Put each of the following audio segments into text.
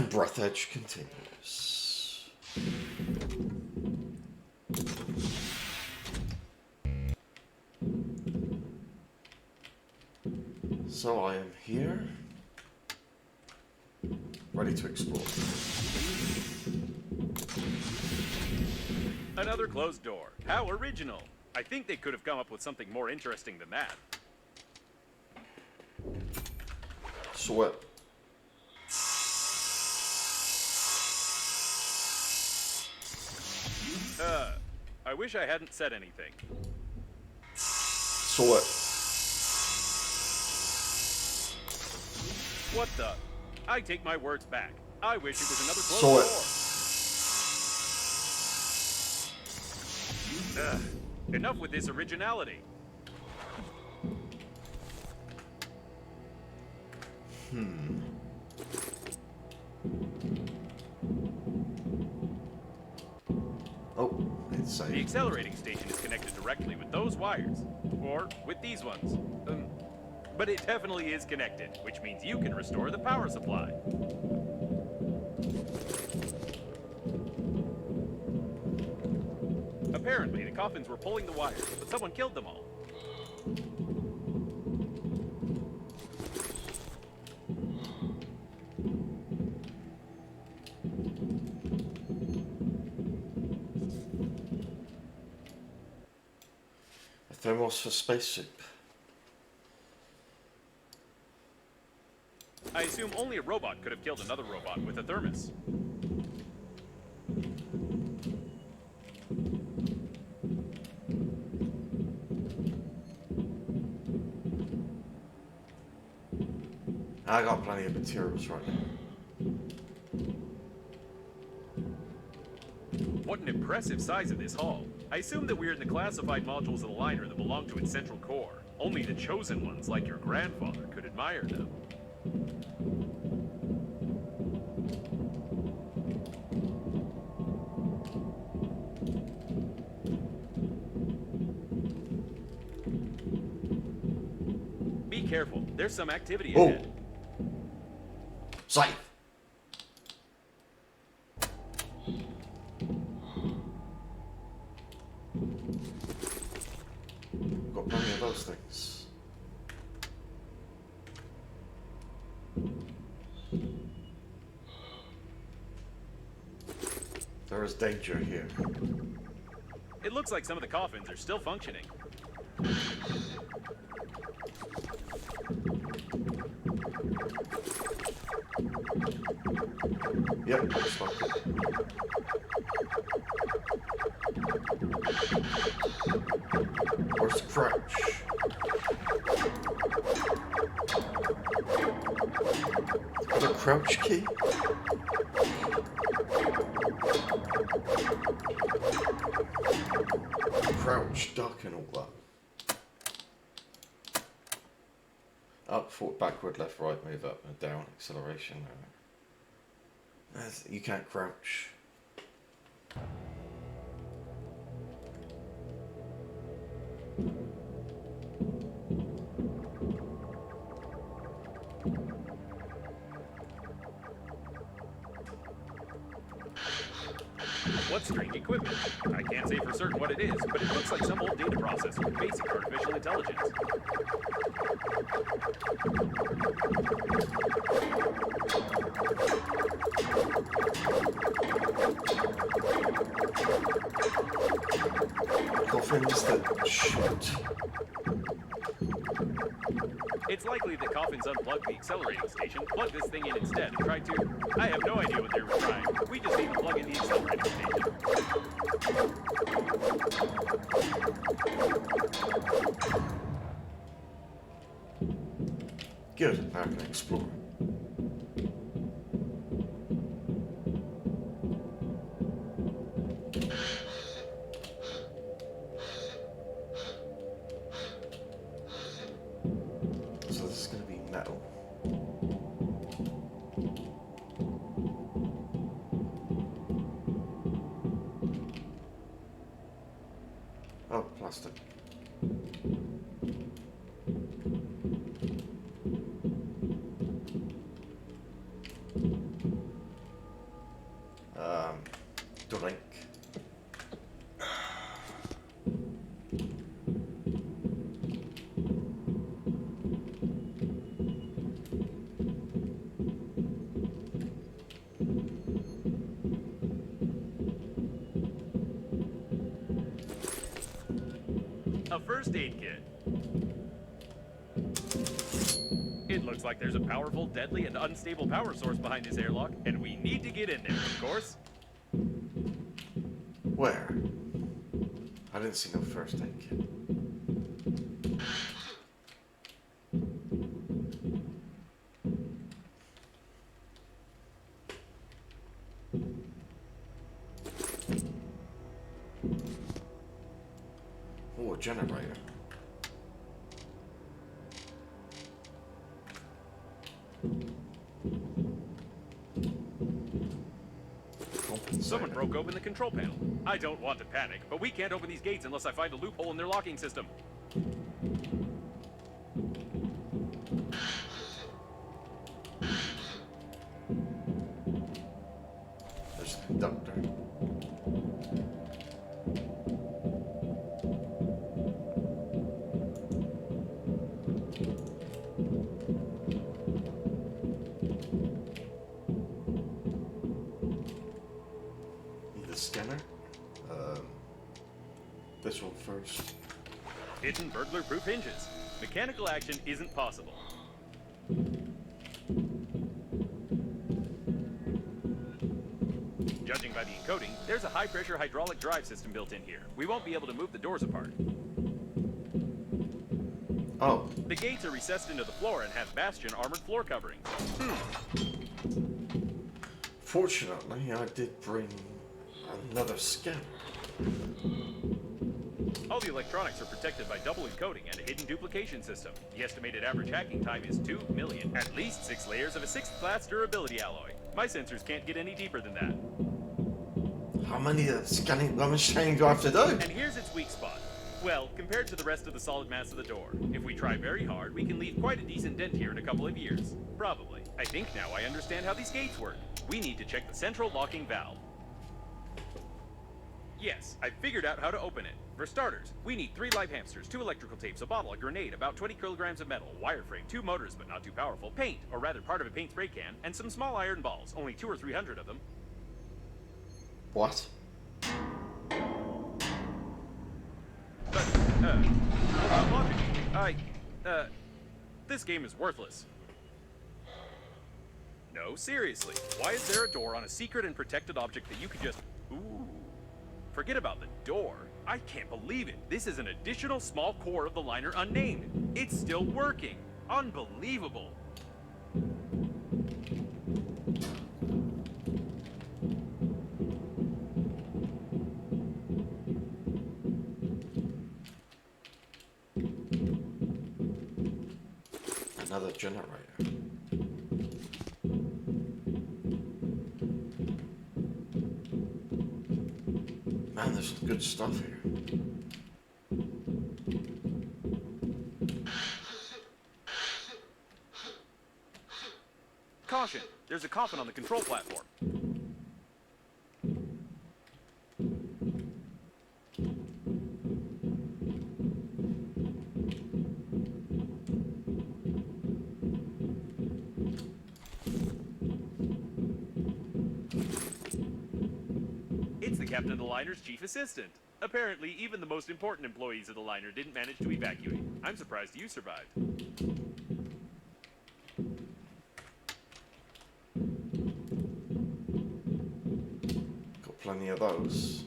And Breathedge continues. So I am here, ready to explore. Another closed door. How original. I think they could have come up with something more interesting than that. Sweat. I wish I hadn't said anything. Sweat. What the? I take my words back. I wish it was another closed door. Enough with this originality. Oh, it's safe. The accelerating station is connected directly with those wires. Or with these ones. But it definitely is connected, which means you can restore the power supply. Apparently, the coffins were pulling the wires, but someone killed them all. A thermos for spaceship. I assume only a robot could have killed another robot with a thermos. I got plenty of materials right now. What an impressive size of this hull. I assume that we're in the classified modules of the liner that belong to its central core. Only the chosen ones, like your grandfather, could admire them. Be careful, there's some activity ahead. Safe. Got plenty of those things. There is danger here. It looks like some of the coffins are still functioning. Yep, looks like it. Where's the crouch? The crouch key? Crouch, duck and all that. Up, forward, backward, left, right, move up and down, acceleration. You can't crouch. What strange equipment? I can't say for certain what it is, but it looks like some old data processor with basic artificial intelligence. Coffins that shoot. It's likely that coffins unplugged the accelerating station, plugged this thing in instead, and tried to... I have no idea what they were trying. We just need to plug in the accelerating station. Good, now I can explore. So this is going to be metal. Oh, plastic. first aid kit. It looks like there's a powerful, deadly, and unstable power source behind this airlock, and we need to get in there, of course. Where? I didn't see no first aid kit. Oh, a generator. Someone broke open the control panel. I don't want to panic, but we can't open these gates unless I find a loophole in their locking system. There's the conductor. Need a scanner? This one first. Hidden burglar-proof hinges. Mechanical action isn't possible. Judging by the encoding, there's a high-pressure hydraulic drive system built in here. We won't be able to move the doors apart. Oh. The gates are recessed into the floor and have bastion armored floor coverings. Fortunately, I did bring another scanner. All the electronics are protected by double encoding and a hidden duplication system. The estimated average hacking time is 2 million. At least 6 layers of a 6th class durability alloy. My sensors can't get any deeper than that. How many scanning machines do I have to do? And here's its weak spot. Well, compared to the rest of the solid mass of the door, if we try very hard, we can leave quite a decent dent here in a couple of years. Probably. I think now I understand how these gates work. We need to check the central locking valve. Yes, I figured out how to open it. For starters, we need 3 live hamsters, 2 electrical tapes, a bottle, a grenade, about 20 kilograms of metal, wireframe, 2 motors but not too powerful, paint, or rather part of a paint spray can, and some small iron balls, only 200 or 300 of them. What? Logic. This game is worthless. No, seriously. Why is there a door on a secret and protected object that you could just... Ooh. Forget about the door. I can't believe it. This is an additional small core of the liner unnamed. It's still working. Unbelievable. Another generator. Man, there's some good stuff here. Caution! There's a coffin on the control platform. It's the captain of the liner's chief assistant. Apparently, even the most important employees of the liner didn't manage to evacuate. I'm surprised you survived. Got plenty of those.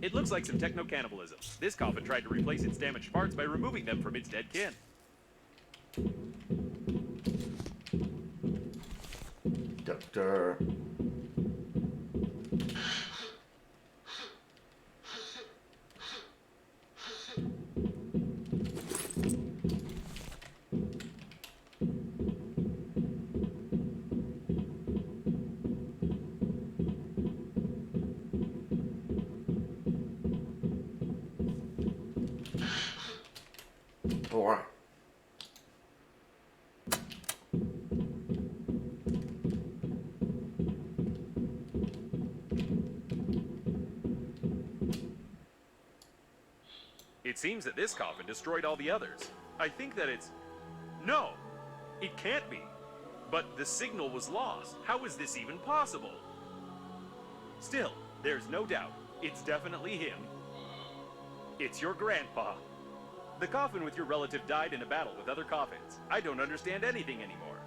It looks like some techno-cannibalism. This coffin tried to replace its damaged parts by removing them from its dead kin. Doctor. seems that this coffin destroyed all the others. I think that it's... No! It can't be! But the signal was lost. How is this even possible? Still, there's no doubt. It's definitely him. It's your grandpa. The coffin with your relative died in a battle with other coffins. I don't understand anything anymore.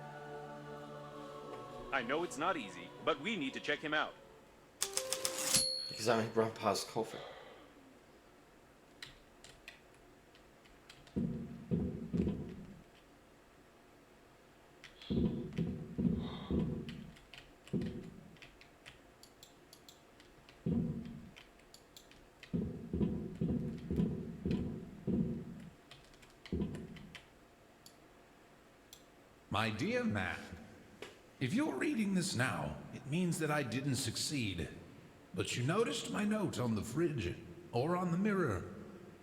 I know it's not easy, but we need to check him out. Examine Grandpa's coffin. My dear man, if you're reading this now, it means that I didn't succeed. But you noticed my note on the fridge, or on the mirror,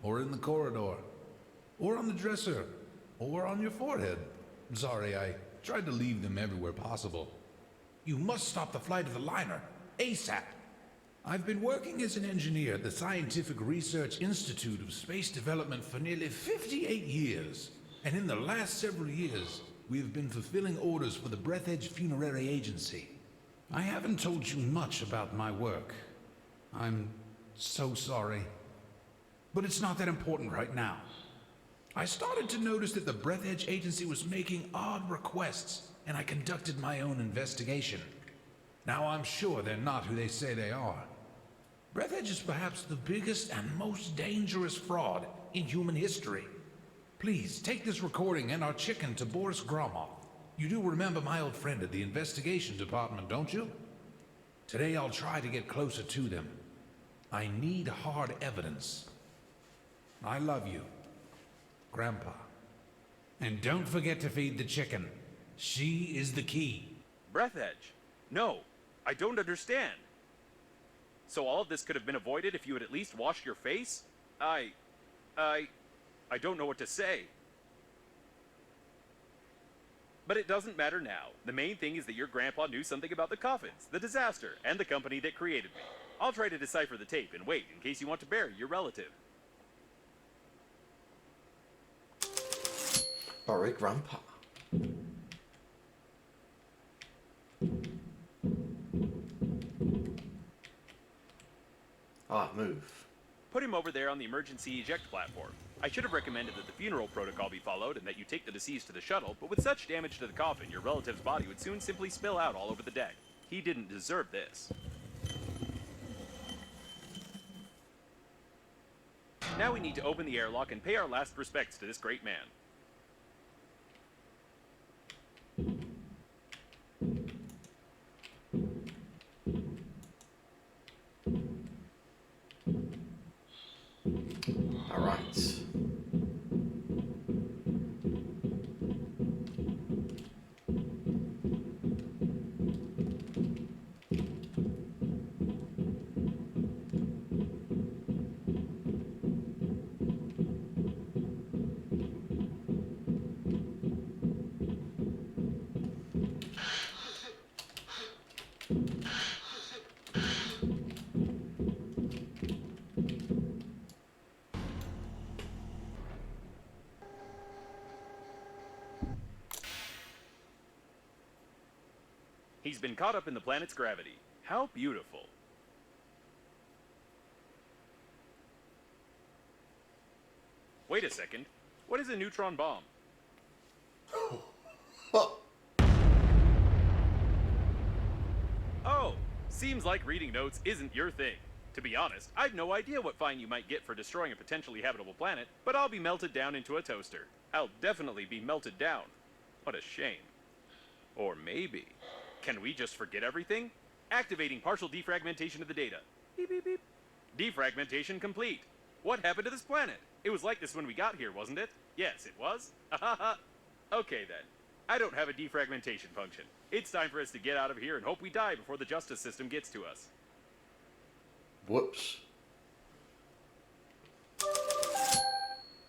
or in the corridor, or on the dresser, or on your forehead. Sorry, I tried to leave them everywhere possible. You must stop the flight of the liner, ASAP. I've been working as an engineer at the Scientific Research Institute of Space Development for nearly 58 years. And in the last several years, we have been fulfilling orders for the Breathedge Funerary Agency. I haven't told you much about my work. I'm so sorry. But it's not that important right now. I started to notice that the Breathedge Agency was making odd requests, and I conducted my own investigation. Now I'm sure they're not who they say they are. Breathedge is perhaps the biggest and most dangerous fraud in human history. Please, take this recording and our chicken to Boris Gromov. You do remember my old friend at the investigation department, don't you? Today I'll try to get closer to them. I need hard evidence. I love you, Grandpa. And don't forget to feed the chicken. She is the key. Breathedge? No, I don't understand. So all of this could have been avoided if you had at least washed your face? I don't know what to say. But it doesn't matter now. The main thing is that your grandpa knew something about the coffins, the disaster, and the company that created me. I'll try to decipher the tape and wait in case you want to bury your relative. Bury Grandpa. Ah, move. Put him over there on the emergency eject platform. I should have recommended that the funeral protocol be followed and that you take the deceased to the shuttle, but with such damage to the coffin, your relative's body would soon simply spill out all over the deck. He didn't deserve this. Now we need to open the airlock and pay our last respects to this great man. All right. He's been caught up in the planet's gravity. How beautiful. Wait a second. What is a neutron bomb? Oh, seems like reading notes isn't your thing. To be honest, I've no idea what fine you might get for destroying a potentially habitable planet, but I'll be melted down into a toaster. I'll definitely be melted down. What a shame. Or maybe... Can we just forget everything? Activating partial defragmentation of the data. Beep, beep, beep. Defragmentation complete. What happened to this planet? It was like this when we got here, wasn't it? Yes, it was. Okay then. I don't have a defragmentation function. It's time for us to get out of here and hope we die before the justice system gets to us. Whoops.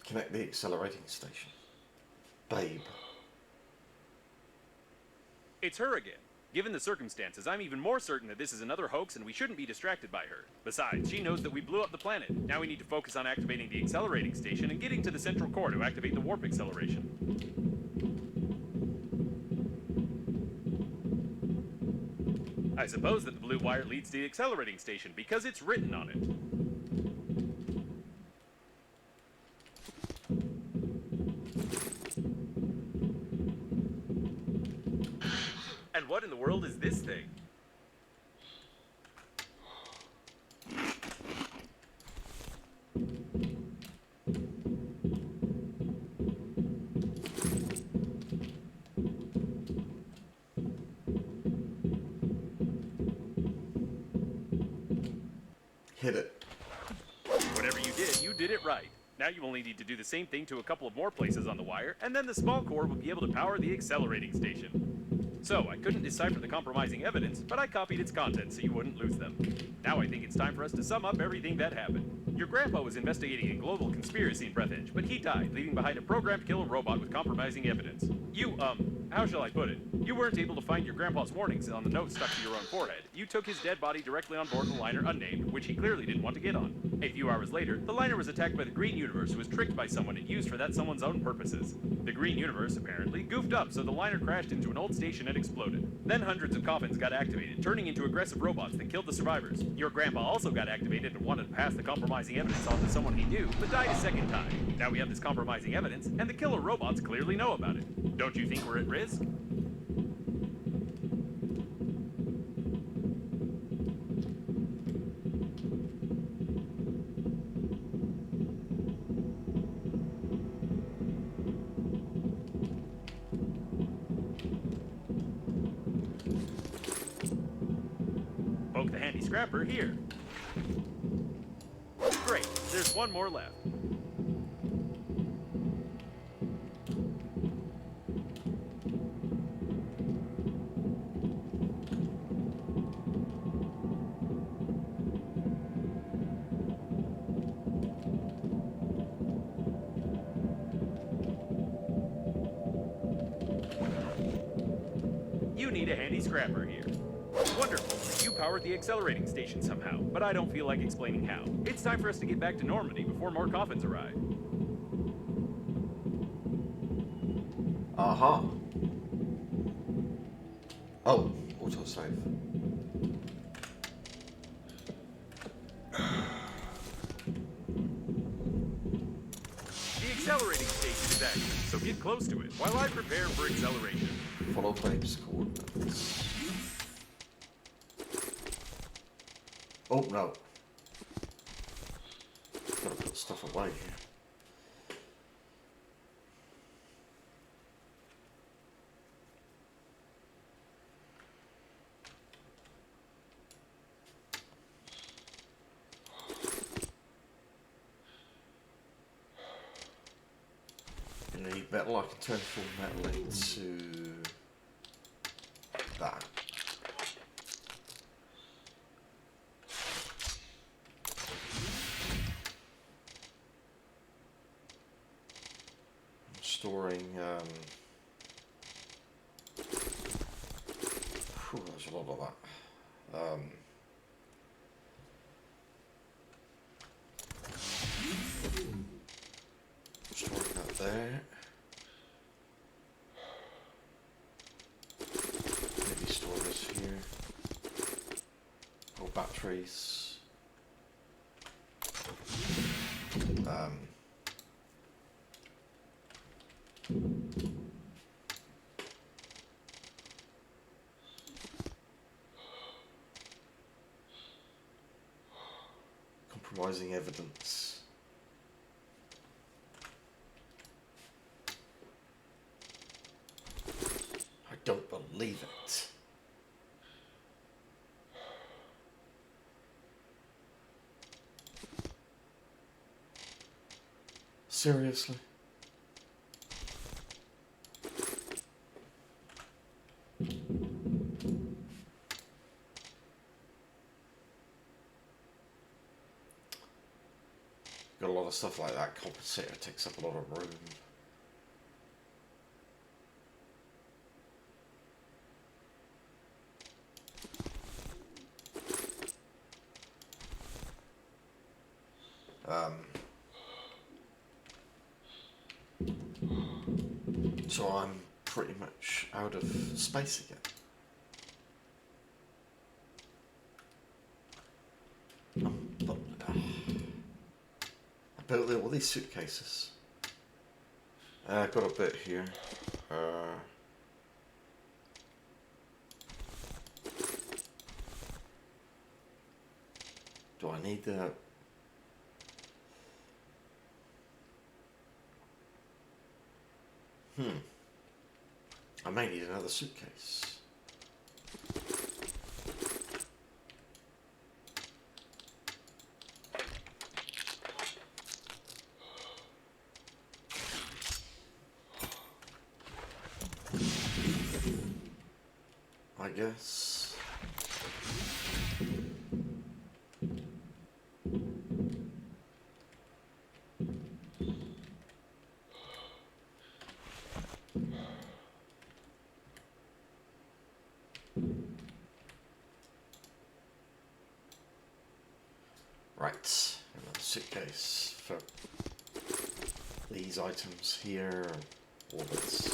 Connect the accelerating station. Babe. It's her again. Given the circumstances, I'm even more certain that this is another hoax and we shouldn't be distracted by her. Besides, she knows that we blew up the planet. Now we need to focus on activating the accelerating station and getting to the central core to activate the warp acceleration. I suppose that the blue wire leads to the accelerating station because it's written on it. And what in the world is this thing? Hit it. Whatever you did it right. Now you only need to do the same thing to a couple of more places on the wire, and then the small core will be able to power the accelerating station. So, I couldn't decipher the compromising evidence, but I copied its contents so you wouldn't lose them. Now I think it's time for us to sum up everything that happened. Your grandpa was investigating a global conspiracy in Breathedge, but he died, leaving behind a programmed killer robot with compromising evidence. You, how shall I put it? You weren't able to find your grandpa's warnings on the note stuck to your own forehead. You took his dead body directly on board the liner unnamed, which he clearly didn't want to get on. A few hours later, the liner was attacked by the Green Universe, who was tricked by someone and used for that someone's own purposes. The Green Universe, apparently, goofed up, so the liner crashed into an old station and exploded. Then hundreds of coffins got activated, turning into aggressive robots that killed the survivors. Your grandpa also got activated and wanted to pass the compromising evidence on to someone he knew, but died a second time. Now we have this compromising evidence, and the killer robots clearly know about it. Don't you think we're at risk? Poke the handy scrapper here. Great, there's one more left. You need a handy scrapper here. Wonderful. You powered the accelerating station somehow, but I don't feel like explaining how. It's time for us to get back to Normandy before more coffins arrive. Aha. Oh, autosave. The accelerating station is active, so get close to it while I prepare for acceleration. Follow Babe's coordinates. Oh no. Gotta put stuff away here. You need metal, I can turn full metal into that. Storing, there's a lot of that. Storing that there. Maybe store this here. Oh, batteries. Compromising evidence. I don't believe it. Seriously? Got a lot of stuff like that. Compensator takes up a lot of room. So I'm pretty much out of space again. But, I built all these suitcases. I got a bit here. Do I need the... I may need another suitcase. I guess. Right, another suitcase for these items here, all this.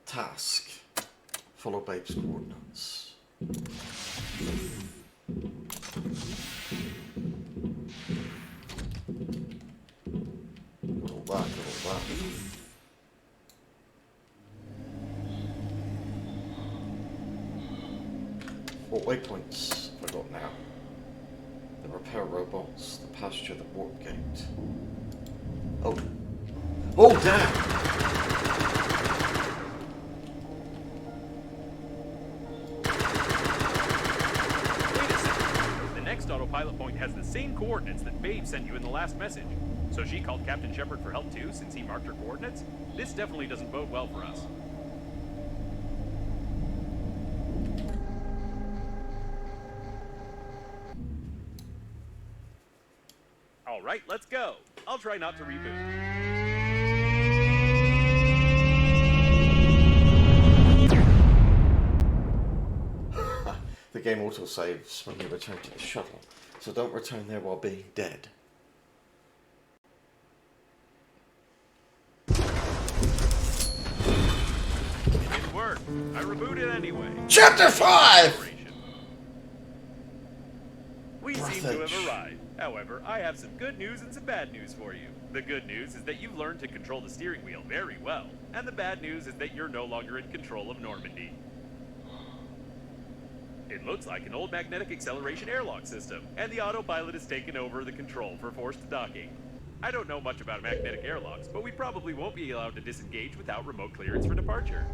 Task. Follow Babe's coordinates. Got all that. What waypoints have I got now? The repair robots, the pasture, the warp gate. Oh. Oh, damn! Autopilot point has the same coordinates that Babe sent you in the last message. So she called Captain Shepard for help too, since he marked her coordinates? This definitely doesn't bode well for us. Alright, let's go. I'll try not to reboot. The game autosaves when you return to the shuttle, so don't return there while being dead. It didn't work. I rebooted anyway. Chapter 5! We seem to have arrived. However, I have some good news and some bad news for you. The good news is that you've learned to control the steering wheel very well, and the bad news is that you're no longer in control of Normandy. It looks like an old magnetic acceleration airlock system, and the autopilot has taken over the control for forced docking. I don't know much about magnetic airlocks, but we probably won't be allowed to disengage without remote clearance for departure.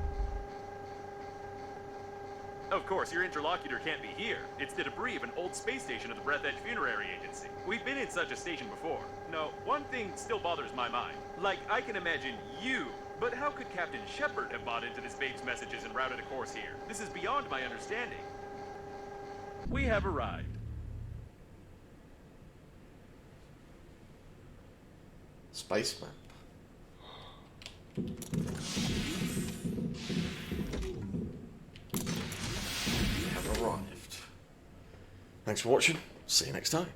Of course, your interlocutor can't be here. It's the debris of an old space station of the Breathedge Funerary Agency. We've been in such a station before. No, one thing still bothers my mind. Like, I can imagine you, but how could Captain Shepard have bought into this Babe's messages and routed a course here? This is beyond my understanding. We have arrived. Space map. We have arrived. Thanks for watching. See you next time.